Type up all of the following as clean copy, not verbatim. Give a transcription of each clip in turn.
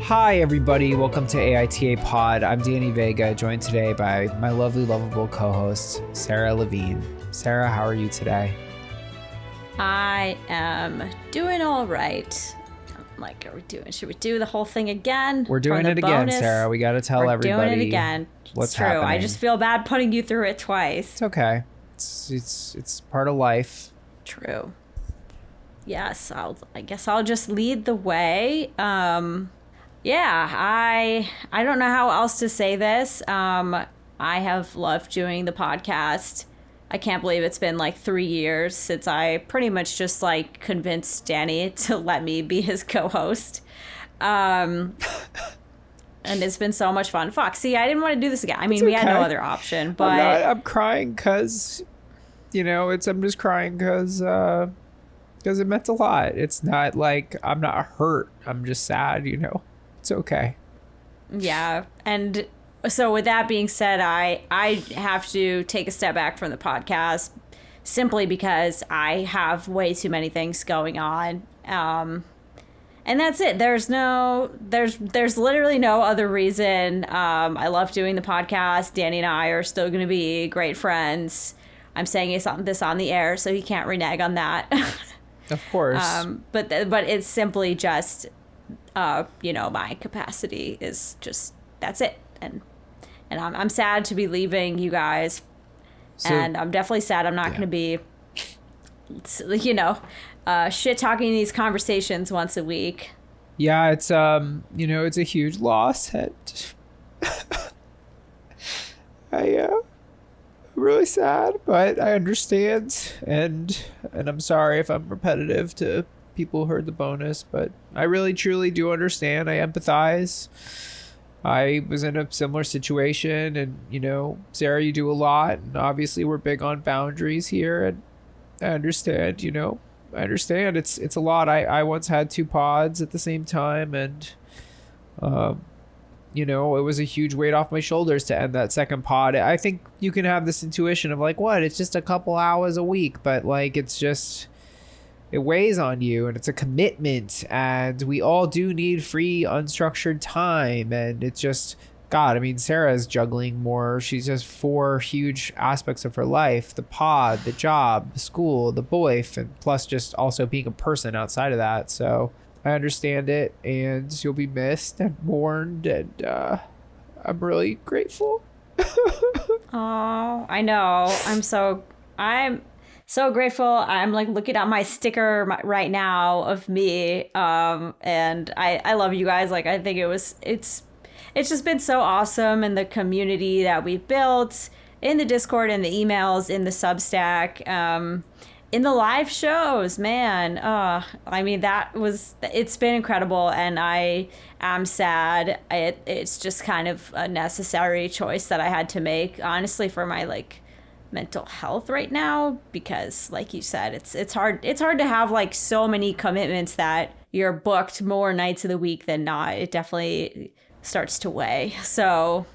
Hi, everybody. Welcome to AITA Pod. I'm Danny Vega, joined today by my lovely, lovable co-host, Sarah Levine. Sarah, how are you today? I am doing all right. Should we do the whole thing again? We're doing it again, Sarah. We got to tell everybody. We're doing it again. What's it's true. happening. I just feel bad putting you through it twice. It's okay. It's part of life. True. Yes, I guess I'll just lead the way. Yeah, I don't know how else to say this. I have loved doing the podcast. I can't believe it's been like 3 years since I pretty much just like convinced Danny to let me be his co-host. And it's been so much fun. Fuck, see, I didn't want to do this again. I mean, we had no other option, but... I'm crying because, I'm just crying because it meant a lot. It's not like I'm not hurt. I'm just sad, It's okay. Yeah, and... So with that being said, I have to take a step back from the podcast simply because I have way too many things going on. And that's it. There's literally no other reason. I love doing the podcast. Danny and I are still going to be great friends. I'm saying this on the air, so he can't renege on that. Of course. But it's simply just, my capacity is just, that's it. And I'm sad to be leaving you guys, and I'm definitely sad I'm not going to be, shit talking these conversations once a week. Yeah, it's it's a huge loss, and I'm really sad, but I understand, and I'm sorry if I'm repetitive to people who heard the bonus, but I really truly do understand. I empathize. I was in a similar situation, and Sarah, you do a lot, and obviously we're big on boundaries here, and I understand. It's a lot. I once had 2 pods at the same time, and it was a huge weight off my shoulders to end that second pod. I think you can have this intuition of like, what? It's just a couple hours a week, but like it weighs on you, and it's a commitment, and we all do need free, unstructured time. And it's just, God, I mean, Sarah's juggling more. She's just 4 huge aspects of her life: the pod, the job, the school, the boyfriend, plus just also being a person outside of that. So I understand it, and you'll be missed and mourned, and I'm really grateful. Oh, I know. I'm so grateful. I'm like looking at my sticker right now of me. And I love you guys. Like, I think it's just been so awesome. And the community that we've built in the Discord, in the emails, in the Substack, in the live shows, man. I mean, it's been incredible. And I am sad. It's just kind of a necessary choice that I had to make, honestly, for my mental health right now, because like you said, it's hard to have like so many commitments that you're booked more nights of the week than not. It definitely starts to weigh. So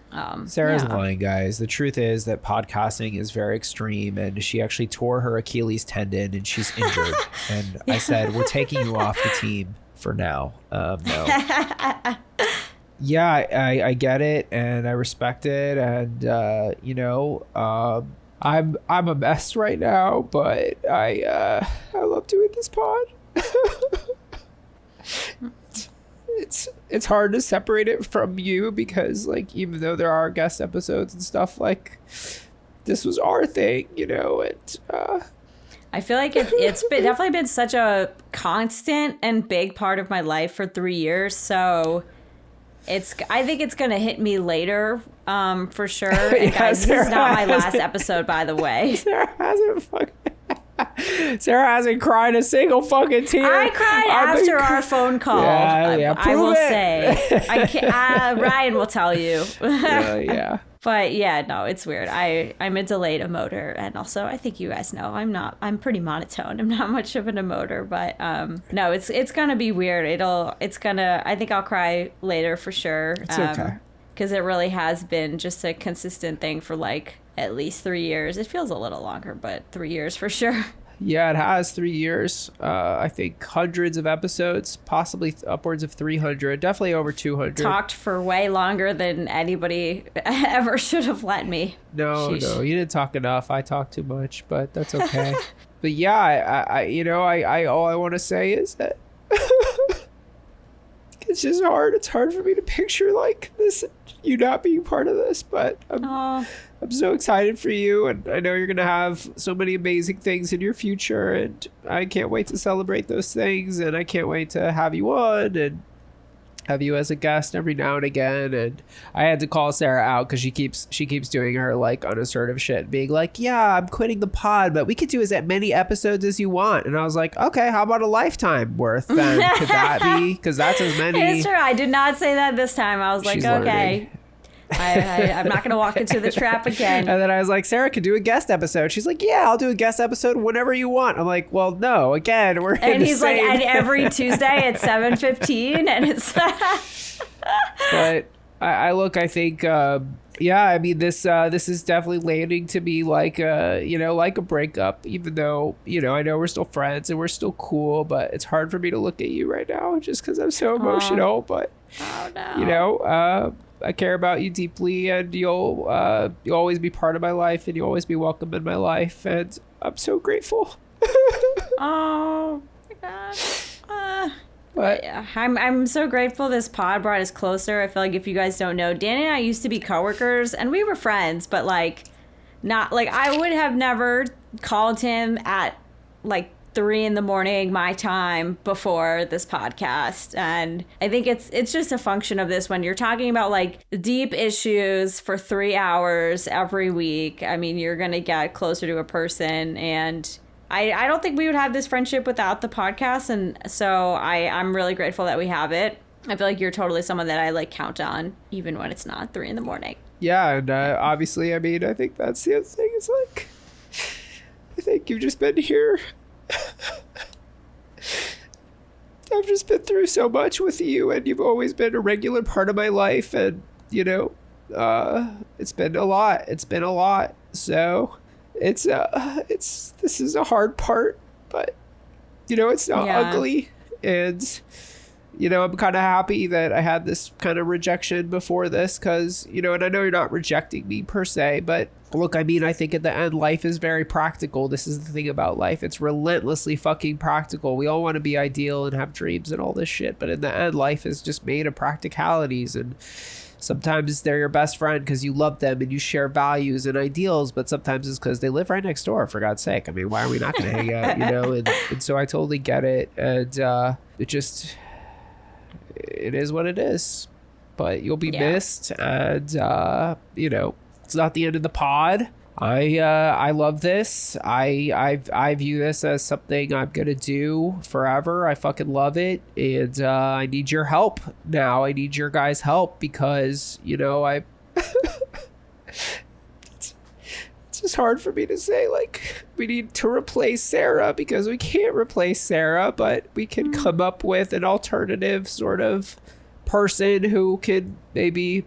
Sarah's lying, guys. The truth is that podcasting is very extreme, and she actually tore her Achilles tendon and she's injured. And I said, we're taking you off the team for now. No. Yeah, I get it, and I respect it, and I'm a mess right now, but I love doing this pod. It's hard to separate it from you because, like, even though there are guest episodes and stuff, like, this was our thing, and I feel like it's definitely been such a constant and big part of my life for 3 years. So I think it's gonna hit me later, for sure. And guys, this is not my last episode, by the way. Sarah hasn't cried a single fucking tear. I cried after our phone call. Yeah, I will say. Ryan will tell you. Yeah. But yeah, no, it's weird. I'm a delayed emoter, and also I think you guys know I'm pretty monotone. I'm not much of an emoter, but no, it's gonna be weird. I think I'll cry later for sure. It's okay. Because it really has been just a consistent thing for like at least 3 years. It feels a little longer, but 3 years for sure. Yeah, it has 3 years. I think hundreds of episodes, possibly upwards of 300, definitely over 200. Talked for way longer than anybody ever should have let me. No, Sheesh. no, you didn't talk enough. I talked too much, but that's okay. But yeah, I all I want to say is that it's just hard. It's hard for me to picture like this, you not being part of this, but I'm so excited for you, and I know you're gonna have so many amazing things in your future, and I can't wait to celebrate those things, and I can't wait to have you on and have you as a guest every now and again. And I had to call Sarah out because she keeps doing her like unassertive shit, being like, yeah, I'm quitting the pod, but we could do as many episodes as you want. And I was like, okay, how about a lifetime worth then? Could that be? Because that's as many. It's true. I did not say that this time. I was like, She's okay. I'm not going to walk into the trap again. And then I was like, Sarah could do a guest episode. She's like, yeah, I'll do a guest episode whenever you want. I'm like, well, no, again, we're and in the he's same... like, and every Tuesday at 7:15, and it's... But I think, yeah, I mean, this is definitely landing to be like like a breakup, even though, I know we're still friends and we're still cool, but it's hard for me to look at you right now just because I'm so emotional. But, I care about you deeply, and you'll always be part of my life, and you'll always be welcome in my life, and I'm so grateful. Oh my God. But yeah, I'm so grateful this pod brought us closer. I feel like, if you guys don't know, Danny and I used to be coworkers, and we were friends, but like not like, I would have never called him at like 3 a.m. my time before this podcast. And I think it's just a function of this. When you're talking about like deep issues for 3 hours every week, I mean, you're gonna get closer to a person. And I don't think we would have this friendship without the podcast. And so I'm really grateful that we have it. I feel like you're totally someone that I like count on, even when it's not 3 a.m. yeah, and obviously, I mean, I think that's the other thing. It's like, I think you've just been here. I've just been through so much with you, and you've always been a regular part of my life, and it's been a lot. So this is a hard part, but it's not ugly. And I'm kind of happy that I had this kind of rejection before this, because and I know you're not rejecting me per se, but look, I mean, I think at the end, life is very practical. This is the thing about life. It's relentlessly fucking practical. We all want to be ideal and have dreams and all this shit, but in the end, life is just made of practicalities. And sometimes they're your best friend because you love them and you share values and ideals, but sometimes it's because they live right next door, for God's sake. I mean, why are we not going to hang out, And so I totally get it. And it is what it is. But you'll be missed, and it's not the end of the pod. I love this. I view this as something I'm gonna do forever. I fucking love it, and I need your help now. I need your guys' help because it's just hard for me to say like we need to replace Sarah, because we can't replace Sarah, but we can come up with an alternative sort of person who could maybe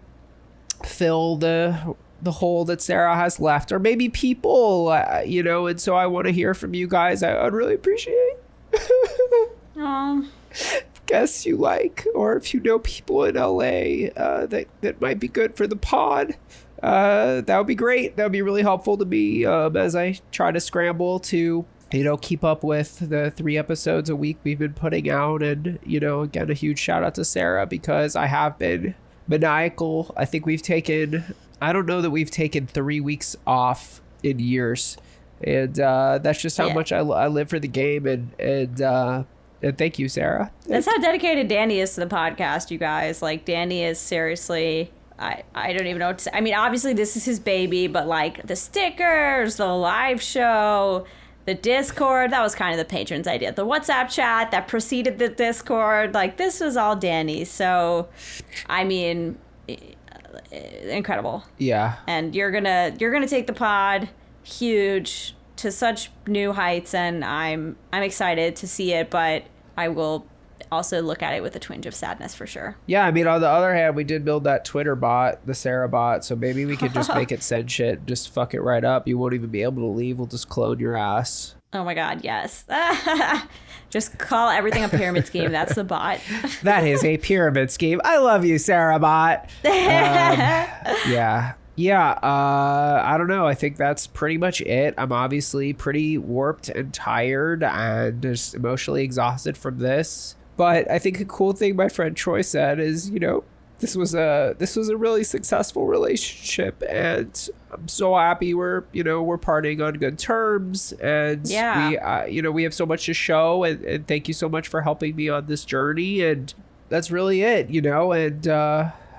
fill the hole that Sarah has left, or maybe people, and so I want to hear from you guys. I'd really appreciate guests you like, or if you know people in LA that might be good for the pod, that would be great. That would be really helpful to me as I try to scramble to keep up with the 3 episodes a week we've been putting out. And again, a huge shout out to Sarah, because I have been maniacal. I think I don't know that we've taken 3 weeks off in years, and that's just how much I live for the game. And thank you, Sarah. That's how dedicated Danny is to the podcast, you guys. Like, Danny is seriously, I don't even know what to say. I mean, obviously this is his baby, but like the stickers, the live show, the Discord, that was kind of the patrons' idea. The WhatsApp chat that preceded the Discord, like this was all Danny's. So, I mean, incredible. Yeah. And you're gonna take the pod huge to such new heights, and I'm excited to see it, but I will also look at it with a twinge of sadness for sure. Yeah, I mean, on the other hand, we did build that Twitter bot, the Sarah bot, so maybe we could just make it send shit, just fuck it right up. You won't even be able to leave. We'll just clone your ass. Oh my God, yes. Just call everything a pyramid scheme. That's the bot. That is a pyramid scheme. I love you, Sarah Bot. Yeah. Yeah, I don't know. I think that's pretty much it. I'm obviously pretty warped and tired and just emotionally exhausted from this. But I think a cool thing my friend Troy said is, you know, this was a really successful relationship, and I'm so happy we're parting on good terms, and we have so much to show, and thank you so much for helping me on this journey, and that's really it,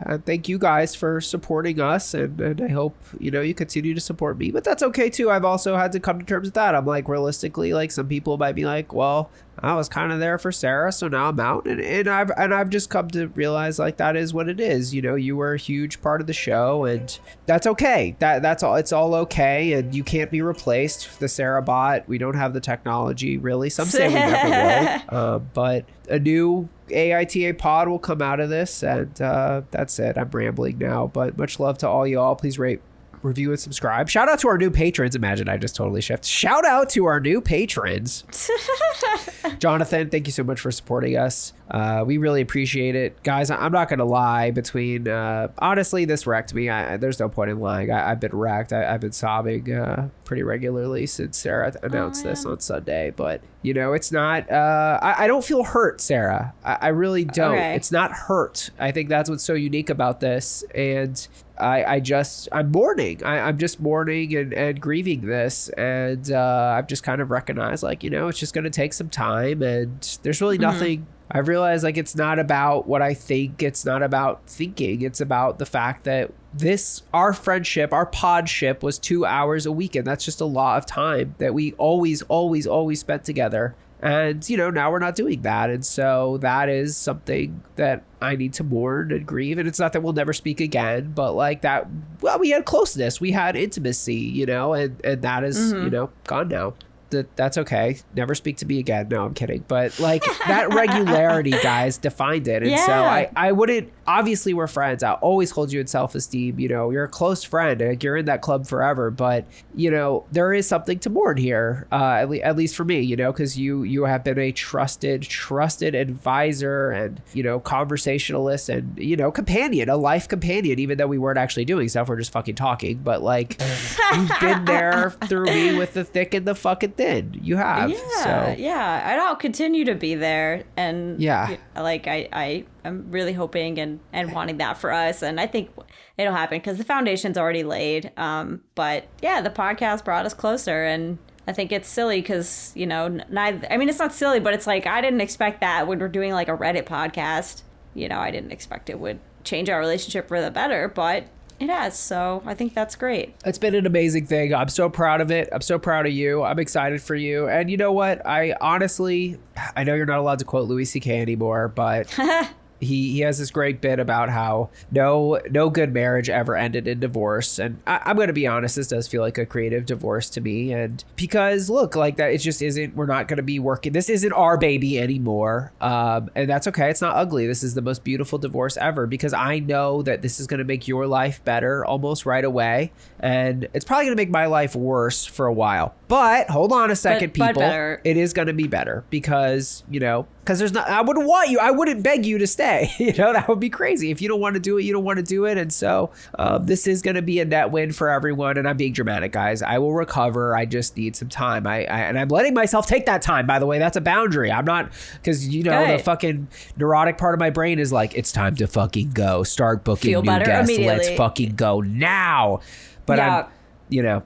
and thank you guys for supporting us, and I hope, you continue to support me. But that's okay too. I've also had to come to terms with that. I'm like, realistically, like, some people might be like, well, I was kind of there for Sarah, so now I'm out. And I've just come to realize, like, that is what it is. You were a huge part of the show, and that's okay. That's all. It's all okay, and you can't be replaced. The Sarah Bot, we don't have the technology, really. Some say we never will. But a new AITA pod will come out of this, and that's it. I'm rambling now, but much love to all y'all. Please rate, review, and subscribe. Shout out to our new patrons. Imagine I just totally shift. Shout out to our new patrons. Jonathan, thank you so much for supporting us. We really appreciate it. Guys, I'm not going to lie. Between, honestly, this wrecked me. There's no point in lying. I've been wrecked. I've been sobbing pretty regularly since Sarah announced this on Sunday. But, it's not, I don't feel hurt, Sarah. I really don't. Okay. It's not hurt. I think that's what's so unique about this. And I'm mourning. I'm just mourning and grieving this. And I've just kind of recognized, like, it's just going to take some time, and there's really nothing. I've realized, like, it's not about what I think. It's not about thinking. It's about the fact that our friendship, our podship, was 2 hours a week. And that's just a lot of time that we always spent together. And, now we're not doing that. And so that is something that I need to mourn and grieve. And it's not that we'll never speak again, but like that, well, we had closeness, we had intimacy, and that is, gone now. That's okay. Never speak to me again. No, I'm kidding. But like that regularity, guys, defined it. And so I wouldn't, obviously we're friends. I'll always hold you in self-esteem. You're a close friend. Like, you're in that club forever. But, there is something to mourn here, at least for me, because you have been a trusted advisor and, conversationalist and, companion, a life companion, even though we weren't actually doing stuff. We're just fucking talking. But like, you've been there through me with the thick and the fucking thin. You have. Yeah, and I'll continue to be there, and like I'm really hoping and wanting that for us, and I think it'll happen because the foundation's already laid. But yeah, the podcast brought us closer, and I think it's silly because it's not silly, but it's like I didn't expect that when we're doing like a Reddit podcast. I didn't expect it would change our relationship for the better, but it has, so I think that's great. It's been an amazing thing. I'm so proud of it. I'm so proud of you. I'm excited for you. And you know what? I know you're not allowed to quote Louis C.K. anymore, but he has this great bit about how no good marriage ever ended in divorce. And I'm going to be honest, this does feel like a creative divorce to me. And because look, like that, it just isn't, we're not going to be working. This isn't our baby anymore. And that's okay. It's not ugly. This is the most beautiful divorce ever, because I know that this is going to make your life better almost right away. And it's probably going to make my life worse for a while. But hold on a second, people. It is going to be better because, because I wouldn't beg you to stay. That would be crazy. If you don't want to do it, you don't want to do it. And so this is going to be a net win for everyone. And I'm being dramatic, guys. I will recover. I just need some time. And I'm letting myself take that time, by the way. That's a boundary. I'm not, because, the fucking neurotic part of my brain is like, it's time to fucking go. Start booking new guests. Let's fucking go now. But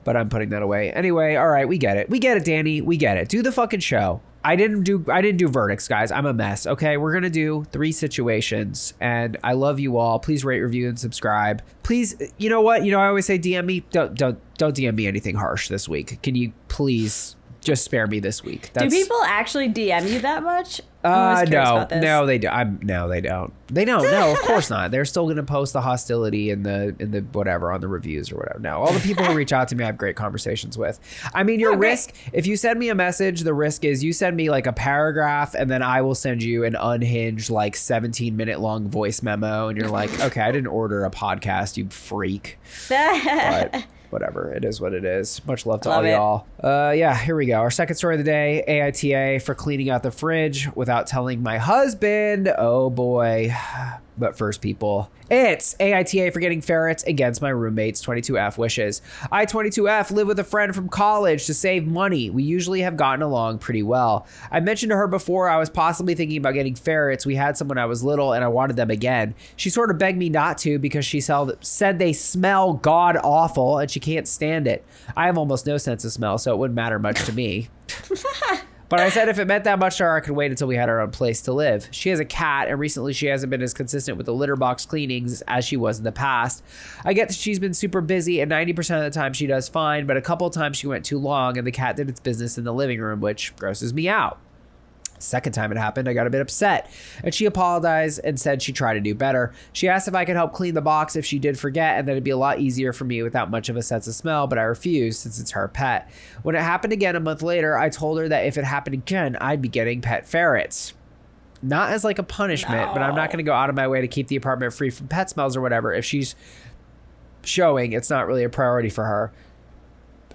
but I'm putting that away. Anyway, all right, we get it. We get it, Danny. We get it. Do the fucking show. I didn't do verdicts, guys. I'm a mess. Okay, we're gonna do 3 situations, and I love you all. Please rate, review, and subscribe. Please, you know what? I always say DM me. Don't DM me anything harsh this week. Can you please just spare me this week? Do people actually DM you that much? No, they don't. They don't. No, of course not. They're still going to post the hostility in the whatever on the reviews or whatever. No, all the people who reach out to me, I have great conversations with. I mean, your risk, if you send me a message, the risk is you send me like a paragraph, and then I will send you an unhinged, like 17-minute long voice memo, and you're like, okay, I didn't order a podcast, you freak. But whatever. It is what it is. Much love to Love all it. y'all. Yeah, here we go. Our second story of the day, AITA for cleaning out the fridge without telling my husband. Oh boy. But first, people, it's AITA for getting ferrets against my roommate's 22F wishes. I, 22F, live with a friend from college to save money. We usually have gotten along pretty well. I mentioned to her before I was possibly thinking about getting ferrets. We had some when I was little and I wanted them again. She sort of begged me not to because she said they smell god awful and she can't stand it. I have almost no sense of smell, so it wouldn't matter much to me. But I said if it meant that much to her, I could wait until we had our own place to live. She has a cat, and recently she hasn't been as consistent with the litter box cleanings as she was in the past. I get that she's been super busy, and 90% of the time she does fine, but a couple of times she went too long, and the cat did its business in the living room, which grosses me out. Second time it happened, I got a bit upset, and she apologized and said she'd try to do better. She asked if I could help clean the box if she did forget, and that it'd be a lot easier for me without much of a sense of smell, but I refused since it's her pet. When it happened again a month later, I told her that if it happened again, I'd be getting pet ferrets. Not as like a punishment, but I'm not going to go out of my way to keep the apartment free from pet smells or whatever. If she's showing it's not really a priority for her.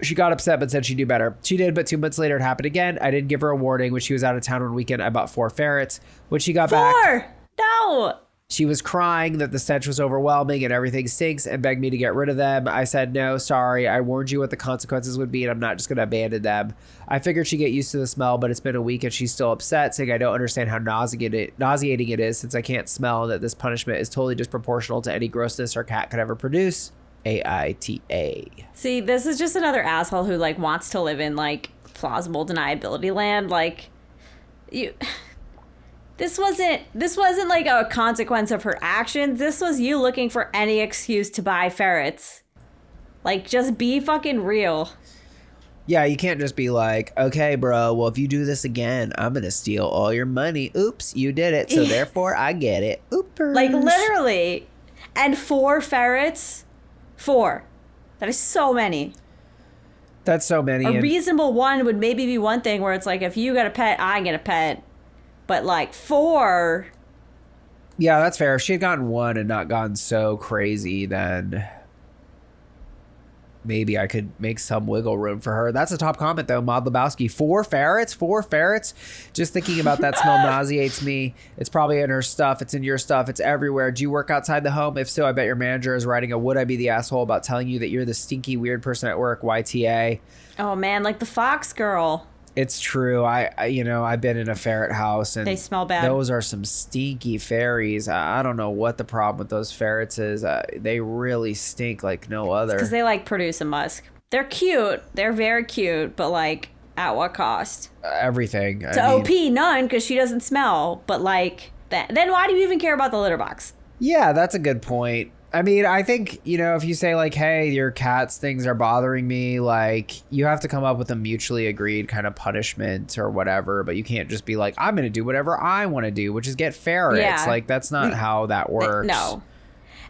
She got upset but said she'd do better. She did, but 2 months later it happened again. I didn't give her a warning. When she was out of town one weekend, I bought 4 ferrets. When she got back... 4? No! She was crying that the stench was overwhelming and everything stinks and begged me to get rid of them. I said, no, sorry. I warned you what the consequences would be and I'm not just going to abandon them. I figured she'd get used to the smell, but it's been a week and she's still upset, saying I don't understand how nauseating it is since I can't smell, and that this punishment is totally disproportional to any grossness our cat could ever produce. AITA. See, this is just another asshole who like wants to live in like plausible deniability land. Like, you, this wasn't like a consequence of her actions. This was you looking for any excuse to buy ferrets. Like, just be fucking real. Yeah, you can't just be like, okay, bro, well, if you do this again, I'm going to steal all your money. Oops, you did it. So therefore, I get it. Oopers. Like, literally. And 4 ferrets? 4. That is so many. That's so many. A reasonable one would maybe be one thing where it's like, if you get a pet, I get a pet. But like 4. Yeah, that's fair. If she had gotten 1 and not gone so crazy, then maybe I could make some wiggle room for her. That's a top comment, though. Maud Lebowski. 4 ferrets? 4 ferrets? Just thinking about that smell nauseates me. It's probably in her stuff. It's in your stuff. It's everywhere. Do you work outside the home? If so, I bet your manager is writing a would I be the asshole about telling you that you're the stinky weird person at work, YTA. Oh, man, like the Fox girl. It's true. I've been in a ferret house and they smell bad. Those are some stinky fairies. I don't know what the problem with those ferrets is. They really stink like no other. Because they like produce a musk. They're cute. They're very cute, but like at what cost? Everything. To OP, none, because she doesn't smell. But like that. Then why do you even care about the litter box? Yeah, that's a good point. I mean, I think, if you say like, hey, your cat's things are bothering me, like you have to come up with a mutually agreed kind of punishment or whatever, but you can't just be like, I'm going to do whatever I want to do, which is get ferrets. Yeah. Like that's not how that works. No.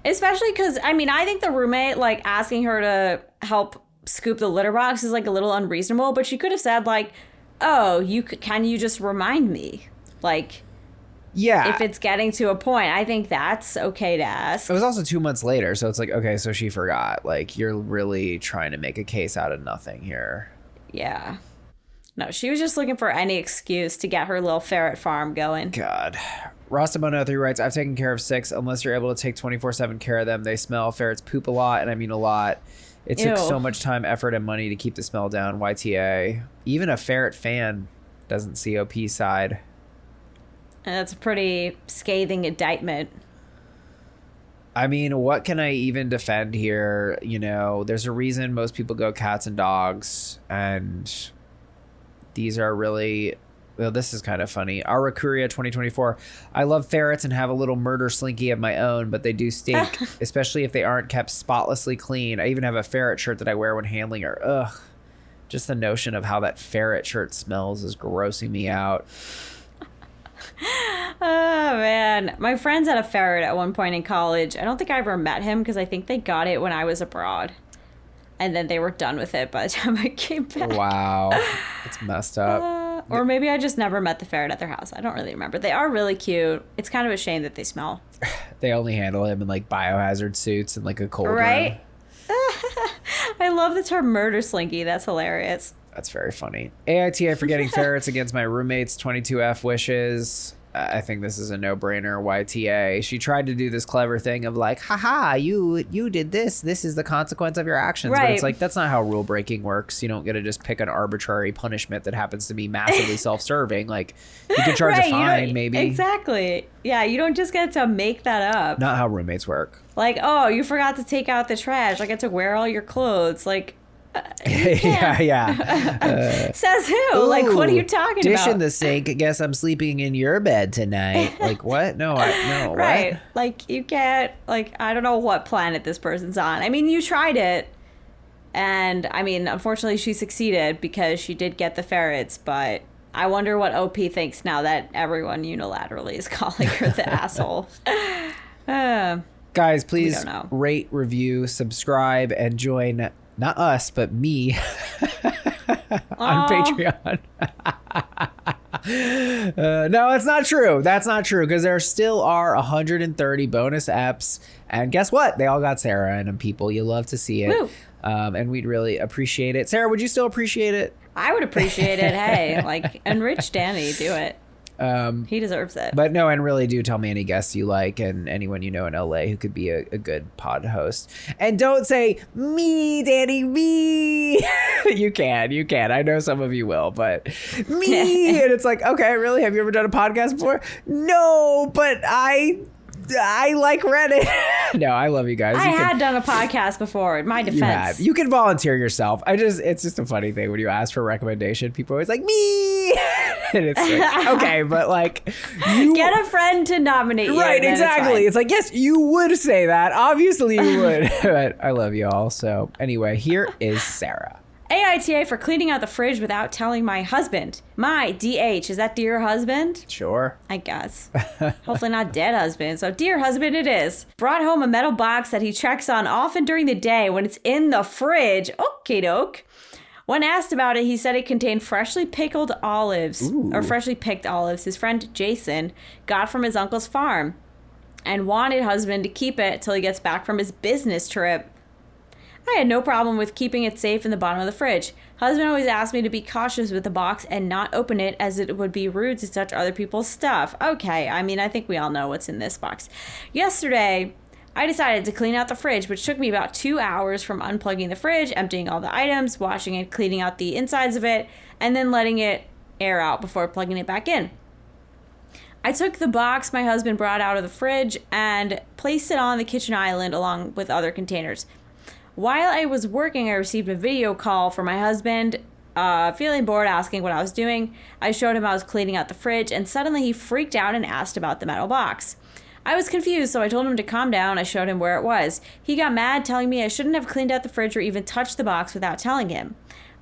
Especially because, I mean, I think the roommate, like asking her to help scoop the litter box is like a little unreasonable, but she could have said like, oh, can you just remind me? Like... Yeah. If it's getting to a point, I think that's okay to ask. It was also 2 months later, so it's like, okay, so she forgot. Like, you're really trying to make a case out of nothing here. Yeah. No, she was just looking for any excuse to get her little ferret farm going. God. Rasta103 writes, I've taken care of 6. Unless you're able to take 24/7 care of them, they smell. Ferrets poop a lot, and I mean a lot. It took so much time, effort, and money to keep the smell down. YTA. Even a ferret fan doesn't see OP side. And that's a pretty scathing indictment. I mean, what can I even defend here? There's a reason most people go cats and dogs, and these are really... Well, this is kind of funny. Argh 2024. I love ferrets and have a little murder slinky of my own, but they do stink, especially if they aren't kept spotlessly clean. I even have a ferret shirt that I wear when handling her. Ugh. Just the notion of how that ferret shirt smells is grossing me out. Oh, man. My friends had a ferret at one point in college. I don't think I ever met him because I think they got it when I was abroad. And then they were done with it by the time I came back. Wow. It's messed up. Or maybe I just never met the ferret at their house. I don't really remember. They are really cute. It's kind of a shame that they smell. They only handle him in like biohazard suits and like a cold room. Right? I I love the term murder slinky. That's hilarious. That's very funny. AITA for getting ferrets against my roommate's 22F wishes. I think this is a no-brainer. YTA. She tried to do this clever thing of like, haha, you did this. This is the consequence of your actions. Right. But it's like, that's not how rule breaking works. You don't get to just pick an arbitrary punishment that happens to be massively self-serving. Like, you can charge a fine, maybe. Exactly. Yeah, you don't just get to make that up. Not how roommates work. Like, oh, you forgot to take out the trash. I get to wear all your clothes. Like, yeah. Says who? Like, what are you talking dish about? Dish in the sink. Guess I'm sleeping in your bed tonight. Like, what? No. Right. What? Like, you get, like, I don't know what planet this person's on. I mean, you tried it. And, I mean, unfortunately, she succeeded because she did get the ferrets. But I wonder what OP thinks now that everyone unilaterally is calling her the asshole. Guys, please rate, review, subscribe, and join not us, but me on Patreon. No, it's not true. That's not true because there still are 130 bonus eps. And guess what? They all got Sarah in them, people. You love to see it. And we'd really appreciate it. Sarah, would you still appreciate it? I would appreciate it. Hey, like, enrich Danny. Do it. He deserves it. But no, and really do tell me any guests you like and anyone you know in LA who could be a good pod host. And don't say, me, Danny, me. You can. I know some of you will, but me. And it's like, okay, really? Have you ever done a podcast before? No, but I like Reddit. No, I love you guys. I had done a podcast before, in my defense. You can volunteer yourself. It's just a funny thing when you ask for a recommendation, people are always like, me. And it's like, okay, but like, get a friend to nominate you. Right, exactly. It's like, yes, you would say that. Obviously you would. But I love you all. So anyway, here is Sarah. AITA for cleaning out the fridge without telling my husband. My DH. Is that dear husband? Sure. I guess. Hopefully not dead husband. So dear husband it is. Brought home a metal box that he checks on often during the day when it's in the fridge. Okie doke. When asked about it, he said it contained freshly pickled olives. Ooh. Or freshly picked olives his friend Jason got from his uncle's farm. And wanted husband to keep it till he gets back from his business trip. I had no problem with keeping it safe in the bottom of the fridge. Husband always asked me to be cautious with the box and not open it as it would be rude to touch other people's stuff. Okay, I mean, I think we all know what's in this box. Yesterday, I decided to clean out the fridge, which took me about 2 hours from unplugging the fridge, emptying all the items, washing and cleaning out the insides of it, and then letting it air out before plugging it back in. I took the box my husband brought out of the fridge and placed it on the kitchen island along with other containers. While I was working, I received a video call from my husband, feeling bored, asking what I was doing. I showed him I was cleaning out the fridge, and suddenly he freaked out and asked about the metal box. I was confused, so I told him to calm down. I showed him where it was. He got mad, telling me I shouldn't have cleaned out the fridge or even touched the box without telling him.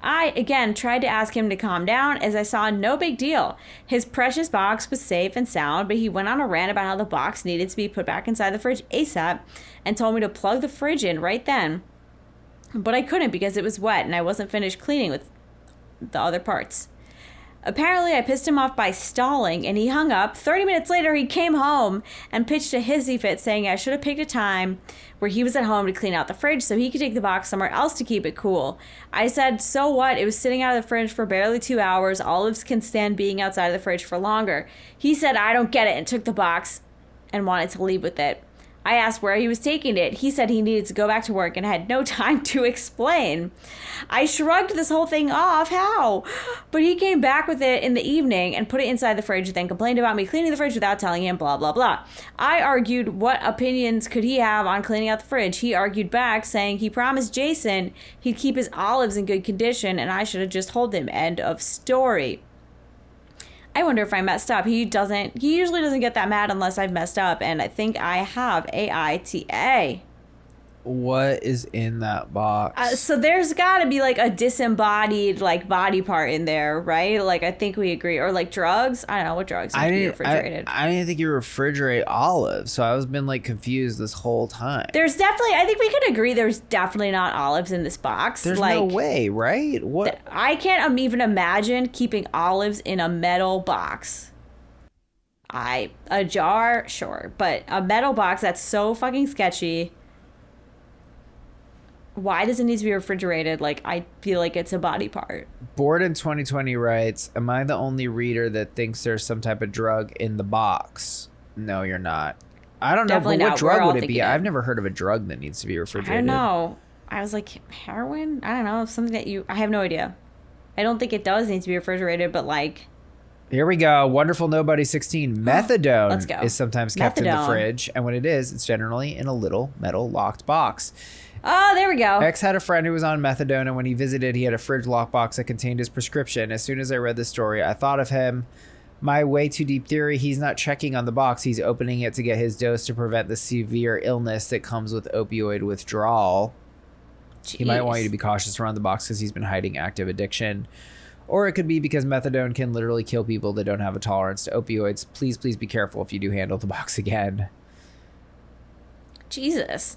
I, again, tried to ask him to calm down, as I saw no big deal. His precious box was safe and sound, but he went on a rant about how the box needed to be put back inside the fridge ASAP and told me to plug the fridge in right then. But I couldn't because it was wet and I wasn't finished cleaning with the other parts. Apparently, I pissed him off by stalling, and he hung up. 30 minutes later, he came home and pitched a hissy fit, saying I should have picked a time where he was at home to clean out the fridge so he could take the box somewhere else to keep it cool. I said, so what? It was sitting out of the fridge for barely 2 hours. Olives can stand being outside of the fridge for longer. He said, I don't get it, and took the box and wanted to leave with it. I asked where he was taking it. He said he needed to go back to work and had no time to explain. I shrugged this whole thing off. How? But he came back with it in the evening and put it inside the fridge, then complained about me cleaning the fridge without telling him, blah, blah, blah. I argued what opinions could he have on cleaning out the fridge. He argued back, saying he promised Jason he'd keep his olives in good condition and I should have just told him. End of story. I wonder if I messed up. He usually doesn't get that mad unless I've messed up, and I think I have. AITA. What is in that box? So there's got to be like a disembodied like body part in there, right? Like I think we agree, or like drugs. I don't know what drugs have to be refrigerated. I didn't think you refrigerate olives, so I was been like confused this whole time. There's definitely. I think we could agree. There's definitely not olives in this box. There's like, no way, right? What? I can't even imagine keeping olives in a metal box. A jar, sure, but a metal box, that's so fucking sketchy. why does it need to be refrigerated? Like, I feel like it's a body part. Bored in 2020 writes, am I the only reader that thinks there's some type of drug in the box? No, you're not. I don't Definitely know, but not. what We're drug all would it be? thinking it. I've never heard of a drug that needs to be I refrigerated. don't know. I was like, heroin? I don't know. Something that I have no idea. I don't think it does need to be refrigerated, but like... Here we go. Wonderful Nobody 16. Methadone Let's go. is sometimes kept in the Methadone. fridge, and when it is, it's generally in a little metal locked box. Oh, there we go. X had a friend who was on methadone, and when he visited, he had a fridge lockbox that contained his prescription. As soon as I read the story, I thought of him. My way too deep theory, he's not checking on the box. He's opening it to get his dose to prevent the severe illness that comes with opioid withdrawal. Jeez. He might want you to be cautious around the box because he's been hiding active addiction. Or it could be because methadone can literally kill people that don't have a tolerance to opioids. Please be careful if you do handle the box again. Jesus.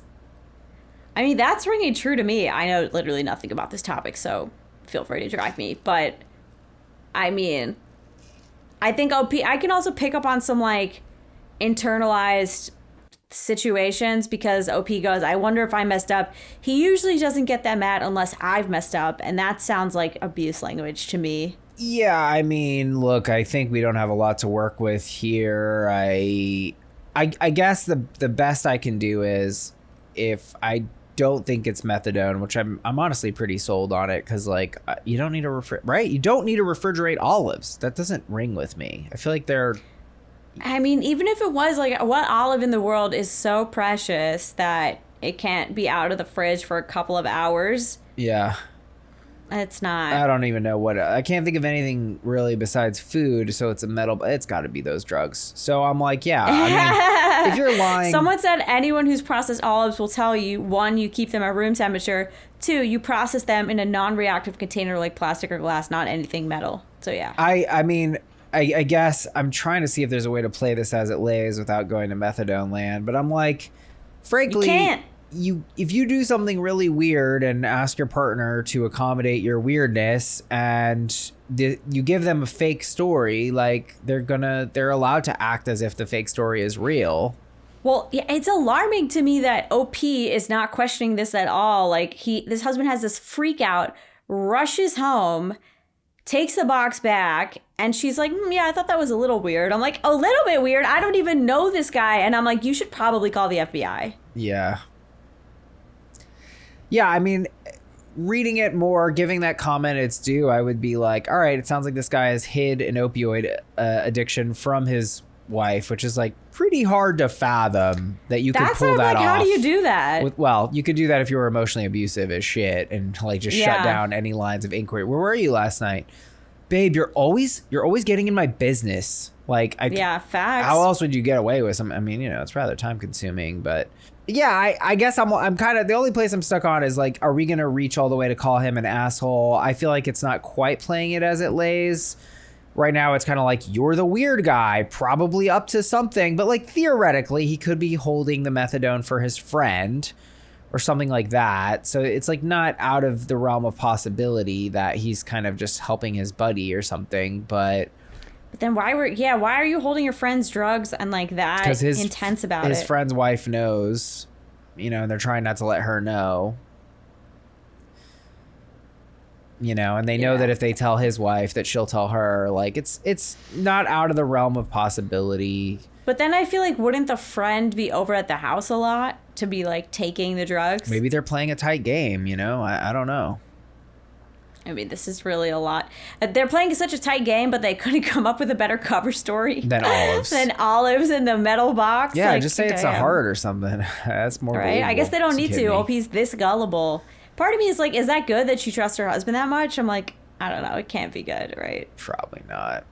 I mean, that's ringing true to me. I know literally nothing about this topic, so feel free to drag me. But, I mean, I think I can also pick up on some, like, internalized situations because OP goes, I wonder if I messed up. He usually doesn't get that mad unless I've messed up, and that sounds like abuse language to me. Yeah, I mean, look, I think we don't have a lot to work with here. I guess the best I can do is, if I don't think it's methadone, which I'm honestly pretty sold on it, because like you don't need to right? You don't need to refrigerate olives. That doesn't ring with me. I feel like they're... I mean, even if it was, like, what olive in the world is so precious that it can't be out of the fridge for a couple of hours? Yeah. It's not. I don't even know what... I can't think of anything really besides food, so it's a metal... It's got to be those drugs. So I'm like, yeah, I mean, if you're lying... Someone said anyone who's processed olives will tell you, 1, you keep them at room temperature, 2, you process them in a non-reactive container like plastic or glass, not anything metal. So, yeah. I mean... I guess I'm trying to see if there's a way to play this as it lays without going to methadone land, but I'm like, frankly, You can't. If you do something really weird and ask your partner to accommodate your weirdness, and you give them a fake story, like they're allowed to act as if the fake story is real. Well, yeah, it's alarming to me that OP is not questioning this at all. Like, this husband has this freak out, rushes home, takes the box back, and she's like, yeah, I thought that was a little weird. I'm like, a little bit weird? I don't even know this guy. And I'm like, you should probably call the FBI. Yeah. Yeah, I mean, reading it more, giving that comment its due, I would be like, all right, it sounds like this guy has hid an opioid addiction from his wife, which is like pretty hard to fathom that you could pull that off. How do you do that? Well, you could do that if you were emotionally abusive as shit and like just shut down any lines of inquiry. Where were you last night? Babe, you're always getting in my business. Like, facts. How else would you get away with some? I mean, it's rather time consuming, but yeah, I guess I'm kind of, the only place I'm stuck on is like, are we going to reach all the way to call him an asshole? I feel like it's not quite playing it as it lays. Right now, it's kind of like, you're the weird guy, probably up to something, but like theoretically, he could be holding the methadone for his friend or something like that. So it's like not out of the realm of possibility that he's kind of just helping his buddy or something, but then why are you holding your friend's drugs and like that intense about it? His friend's wife knows, and they're trying not to let her know. And they know that if they tell his wife that she'll tell her, like it's not out of the realm of possibility. But then I feel like, wouldn't the friend be over at the house a lot to be like taking the drugs? Maybe they're playing a tight game, I don't know. I mean, this is really a lot. They're playing such a tight game, but they couldn't come up with a better cover story than olives. Than olives in the metal box. Yeah, like, just say it's a heart or something. That's more right. I guess they don't need to. OP's this gullible. Part of me is like, is that good that she trusts her husband that much? I'm like, I don't know. It can't be good, right? Probably not.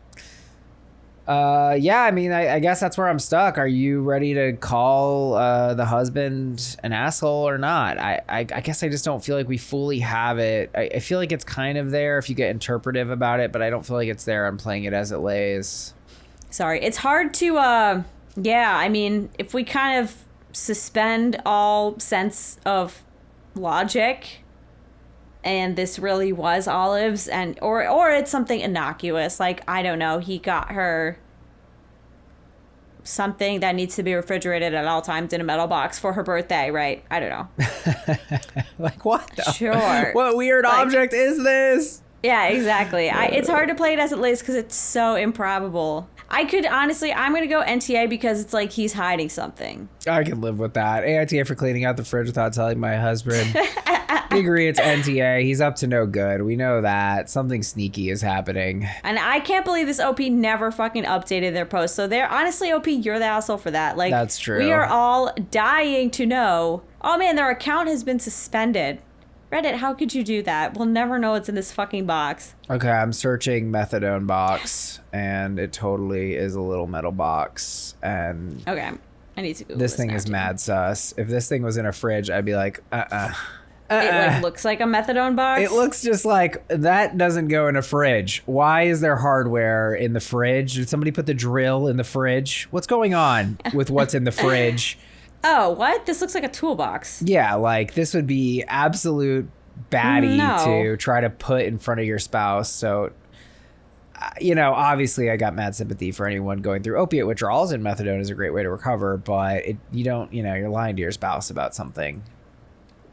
Yeah, I mean, I guess that's where I'm stuck. Are you ready to call the husband an asshole or not? I guess I just don't feel like we fully have it. I feel like it's kind of there if you get interpretive about it, but I don't feel like it's there. I'm playing it as it lays. Sorry. It's hard to, I mean, if we kind of suspend all sense of logic, and this really was olives, and or it's something innocuous, like, I don't know, he got her something that needs to be refrigerated at all times in a metal box for her birthday, right? I don't know. Like, what the? Sure. What weird object is this? Yeah, exactly. It's hard to play it as it lays because it's so improbable. I could honestly, I'm going to go NTA because it's like he's hiding something. I can live with that. AITA for cleaning out the fridge without telling my husband. We agree it's NTA. He's up to no good. We know that. Something sneaky is happening. And I can't believe this OP never fucking updated their post. So they're honestly, OP, you're the asshole for that. Like, that's true. We are all dying to know. Oh man, their account has been suspended. Reddit, how could you do that? We'll never know what's in this fucking box. Okay, I'm searching methadone box, and it totally is a little metal box. And okay, I need to Google this thing is too. mad sus. If this thing was in a fridge, I'd be like, It like looks like a methadone box. It looks just like that doesn't go in a fridge. Why is there hardware in the fridge? Did somebody put the drill in the fridge? What's going on with what's in the fridge? Oh, what? This looks like a toolbox. Yeah, like this would be absolute baddie to try to put in front of your spouse. So, obviously I got mad sympathy for anyone going through opiate withdrawals, and methadone is a great way to recover, but you're lying to your spouse about something.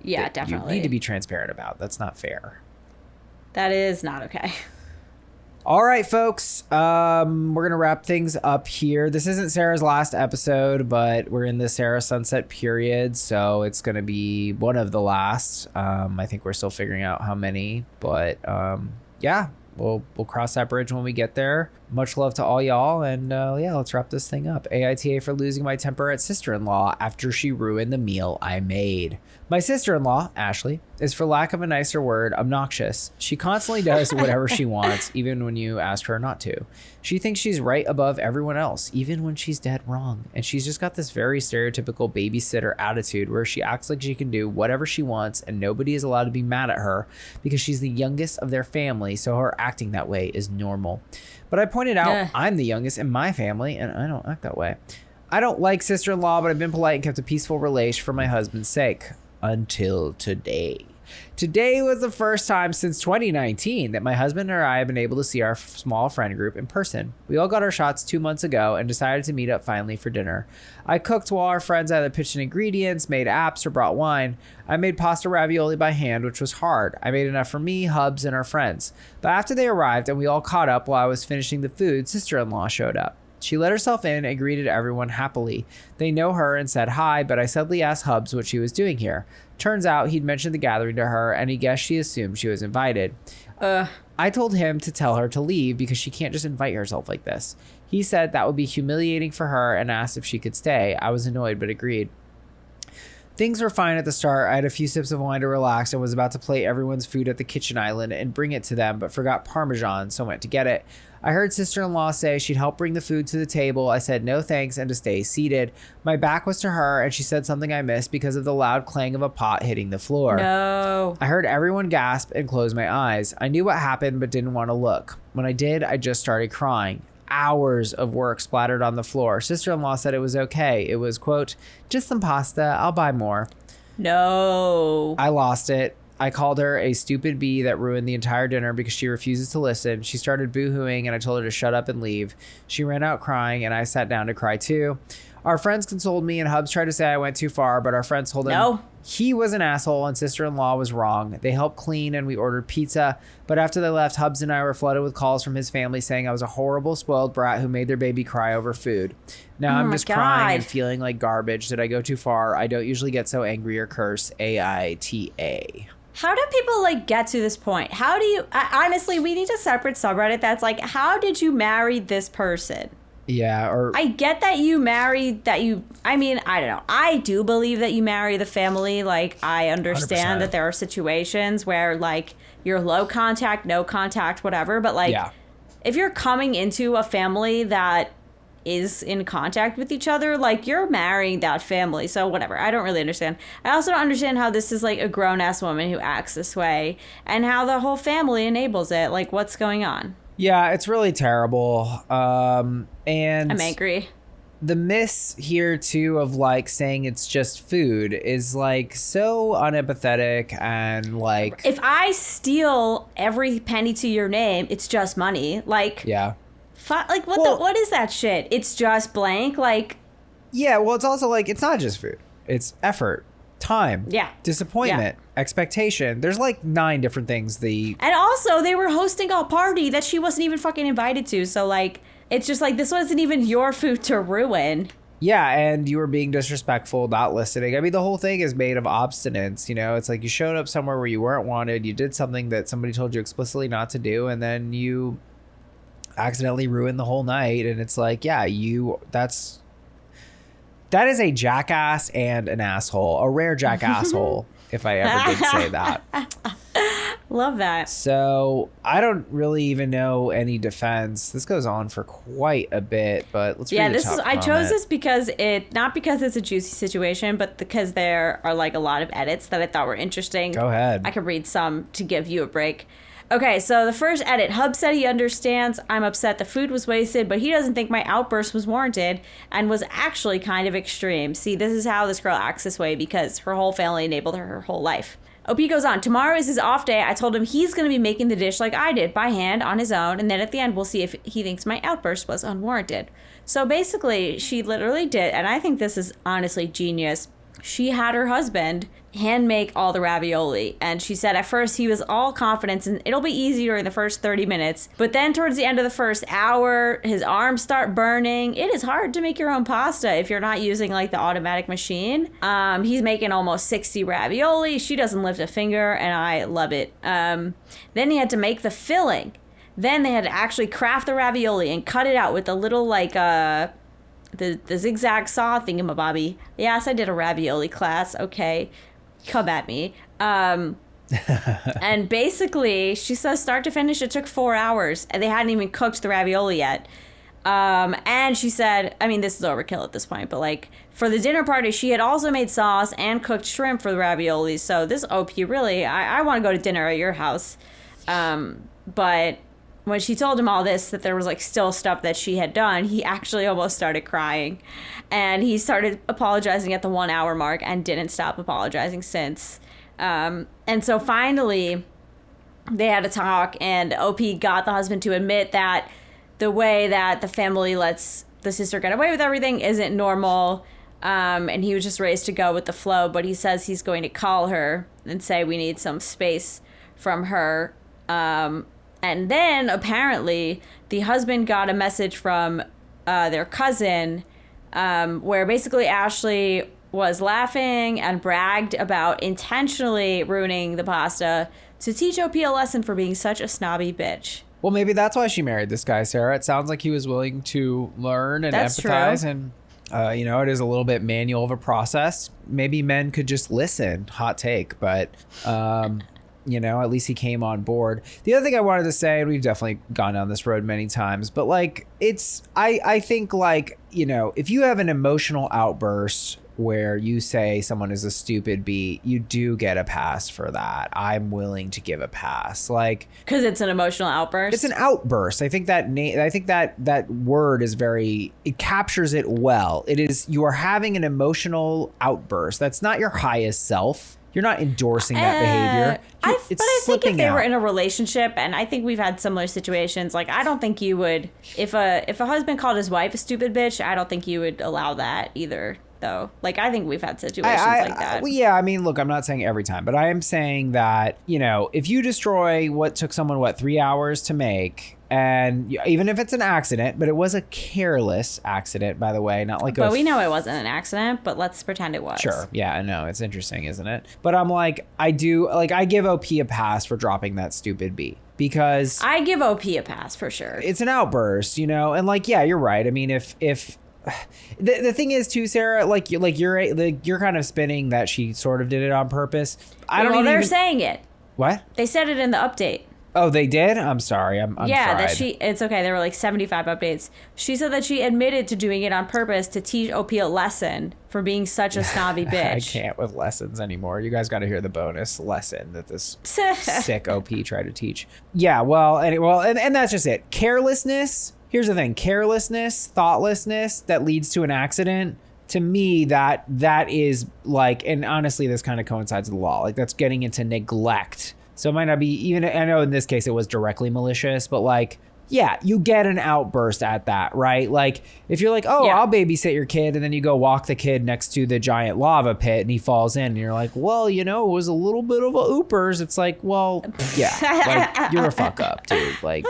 Yeah, definitely. You need to be transparent about. That's not fair. That is not okay. All right, folks, we're going to wrap things up here. This isn't Sarah's last episode, but we're in the Sarah sunset period, so it's going to be one of the last. I think we're still figuring out how many, but yeah, we'll cross that bridge when we get there. Much love to all y'all, and let's wrap this thing up. AITA for losing my temper at sister-in-law after she ruined the meal I made. My sister-in-law, Ashley, is, for lack of a nicer word, obnoxious. She constantly does whatever she wants, even when you ask her not to. She thinks she's right above everyone else, even when she's dead wrong. And she's just got this very stereotypical babysitter attitude where she acts like she can do whatever she wants and nobody is allowed to be mad at her because she's the youngest of their family, so her acting that way is normal. But I pointed out I'm the youngest in my family, and I don't act that way. I don't like sister-in-law, but I've been polite and kept a peaceful relation for my husband's sake. Until today. Today was the first time since 2019 that my husband and I have been able to see our small friend group in person. We all got our shots 2 months ago and decided to meet up finally for dinner. I cooked while our friends either pitched in ingredients, made apps, or brought wine. I made pasta ravioli by hand, which was hard. I made enough for me, Hubs, and our friends. But after they arrived and we all caught up while I was finishing the food, sister-in-law showed up. She let herself in and greeted everyone happily. They know her and said hi, but I suddenly asked Hubs what she was doing here. Turns out he'd mentioned the gathering to her, and he guessed she assumed she was invited. I told him to tell her to leave because she can't just invite herself like this. He said that would be humiliating for her and asked if she could stay. I was annoyed, but agreed. Things were fine at the start. I had a few sips of wine to relax and was about to plate everyone's food at the kitchen island and bring it to them, but forgot Parmesan, so went to get it. I heard sister-in-law say she'd help bring the food to the table. I said no thanks and to stay seated. My back was to her, and she said something I missed because of the loud clang of a pot hitting the floor. No. I heard everyone gasp and close my eyes. I knew what happened but didn't want to look. When I did, I just started crying. Hours of work splattered on the floor. Sister-in-law said it was okay. It was, quote, just some pasta. I'll buy more. No. I lost it. I called her a stupid bee that ruined the entire dinner because she refuses to listen. She started boo-hooing and I told her to shut up and leave. She ran out crying and I sat down to cry too. Our friends consoled me and Hubs tried to say I went too far, but our friends told him he was an asshole and sister-in-law was wrong. They helped clean and we ordered pizza, but after they left, Hubs and I were flooded with calls from his family saying I was a horrible spoiled brat who made their baby cry over food. Now I'm just crying and feeling like garbage. Did I go too far? I don't usually get so angry or curse. AITA. How do people get to this point? How do you honestly, we need a separate subreddit that's like, how did you marry this person? Yeah, or I get that you married I mean, I don't know. I do believe that you marry the family. I understand 100%. that there are situations where you're low contact, no contact, whatever, but if you're coming into a family that is in contact with each other, you're marrying that family, so whatever. I don't really understand. I also don't understand how this is a grown-ass woman who acts this way and how the whole family enables it. What's going on? Yeah, it's really terrible. And I'm angry. The miss here too of saying it's just food is so unempathetic and if I steal every penny to your name, it's just money. Yeah. Like, Well- what is that shit? It's just blank. Like, Yeah, well, it's also like, it's not just food. It's effort, time, Yeah. disappointment, expectation. There's like 9 different things. and also they were hosting a party that she wasn't even fucking invited to. So like, it's just like, this wasn't even your food to ruin. Yeah, and you were being disrespectful, not listening. I mean, the whole thing is made of obstinance, you know? It's like you showed up somewhere where you weren't wanted, you did something that somebody told you explicitly not to do, and then you accidentally ruined the whole night. And it's like, yeah, that is a jackass and an asshole, a rare jackasshole, if I ever did say that. Love that. So I don't really even know any defense. This goes on for quite a bit, but let's read the top I chose comment. this because not because it's a juicy situation, but because there are like a lot of edits that I thought were interesting. Go ahead. I could read some to give you a break. Okay, so the first edit, Hub said he understands I'm upset the food was wasted, but he doesn't think my outburst was warranted and was actually kind of extreme. See, this is how this girl acts this way because her whole family enabled her whole life. OP goes on, tomorrow is his off day. I told him he's going to be making the dish like I did, by hand, on his own, and then at the end we'll see if he thinks my outburst was unwarranted. So basically, she literally did, and I think this is honestly genius. She had her husband hand make all the ravioli, and she said at first he was all confidence and it'll be easy during the first 30 minutes, but then towards the end of the first hour his arms start burning. It is hard to make your own pasta if you're not using like the automatic machine. He's making almost 60 ravioli. She doesn't lift a finger, and I love it. Then he had to make the filling. Then they had to actually craft the ravioli and cut it out with a little like the zigzag saw thingamabobby. Yes, I did a ravioli class. Okay, come at me. And basically, she says start to finish, it took 4 hours, and they hadn't even cooked the ravioli yet. And she said, I mean, this is overkill at this point, but like for the dinner party, she had also made sauce and cooked shrimp for the raviolis. So this OP really, I want to go to dinner at your house. But when she told him all this, that there was like still stuff that she had done, he actually almost started crying, and he started apologizing at the 1 hour mark and didn't stop apologizing since. And so finally they had a talk, and OP got the husband to admit that the way that the family lets the sister get away with everything isn't normal. And he was just raised to go with the flow, but he says he's going to call her and say we need some space from her. And then apparently the husband got a message from their cousin where basically Ashley was laughing and bragged about intentionally ruining the pasta to teach OP a lesson for being such a snobby bitch. Well, maybe that's why she married this guy, Sarah. It sounds like he was willing to learn and That's empathize. true. And, you know, it is a little bit manual of a process. Maybe men could just listen. Hot take. But, you know, at least he came on board. The other thing I wanted to say, and we've definitely gone down this road many times, but like I think like, you know, if you have an emotional outburst where you say someone is a stupid bee, you do get a pass for that. I'm willing to give a pass. Like, because it's an emotional outburst. it's an outburst. I think that word is it captures it well. It is, you are having an emotional outburst. That's not your highest self. You're not endorsing that behavior. But I think if slipping they were out. in a relationship, and I think we've had similar situations, like I don't think you would, if a husband called his wife a stupid bitch, I don't think you would allow that either, though. Like I think we've had situations like that. Well, yeah, I mean, look, I'm not saying every time, but I am saying that, you know, if you destroy what took someone, 3 hours to make, and even if it's an accident, but it was a careless accident, by the way, not like But we know it wasn't an accident, but let's pretend it was. Sure. Yeah, I know. It's interesting, isn't it? But I'm like, I give OP a pass for dropping that stupid bee, because I give OP a pass for sure. it's an outburst, you know? And like, yeah, you're right. I mean, if the thing is too, Sarah, you're kind of spinning that she sort of did it on purpose. They're saying it. What? They said it in the update. Oh, they did? I'm sorry. I'm Yeah, fried. it's okay. There were like 75 updates. She said that she admitted to doing it on purpose to teach OP a lesson for being such a snobby bitch. I can't with lessons anymore. You guys got to hear the bonus lesson that this sick OP tried to teach. Yeah, and that's just it. Carelessness. Here's the thing. Carelessness, thoughtlessness that leads to an accident. To me, that is like, and honestly, this kind of coincides with the law. Like, that's getting into neglect. So it might not be even, I know in this case it was directly malicious, but like yeah, you get an outburst at that, right? Like if you're like, oh, Yeah. I'll babysit your kid, and then you go walk the kid next to the giant lava pit and he falls in, and you're like, well, it was a little bit of a oopers. It's like, well, yeah, like you're a fuck up, dude. Like,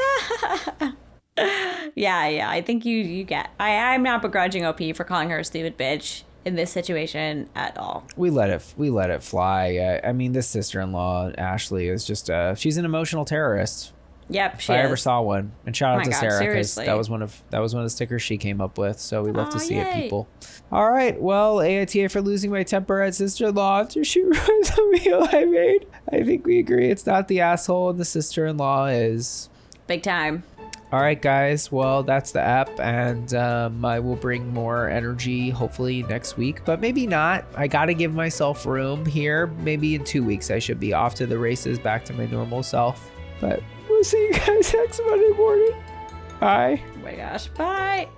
Yeah, I think you get. I'm not begrudging OP for calling her a stupid bitch in this situation at all. we let it fly. I mean, this sister-in-law Ashley is just she's an emotional terrorist. Yep, If I ever saw one. And shout out my to God, Sarah, because seriously. that was one of the stickers she came up with. So we love to see it, yay. people. All right, well, AITA for losing my temper at sister-in-law after she ruined the meal I made. I think we agree it's not the asshole, and the sister-in-law is. Big time. All right, guys. Well, that's the app, and I will bring more energy hopefully next week, but maybe not. I got to give myself room here. Maybe in 2 weeks I should be off to the races, back to my normal self. But we'll see you guys next Monday morning. Bye. Oh my gosh. Bye.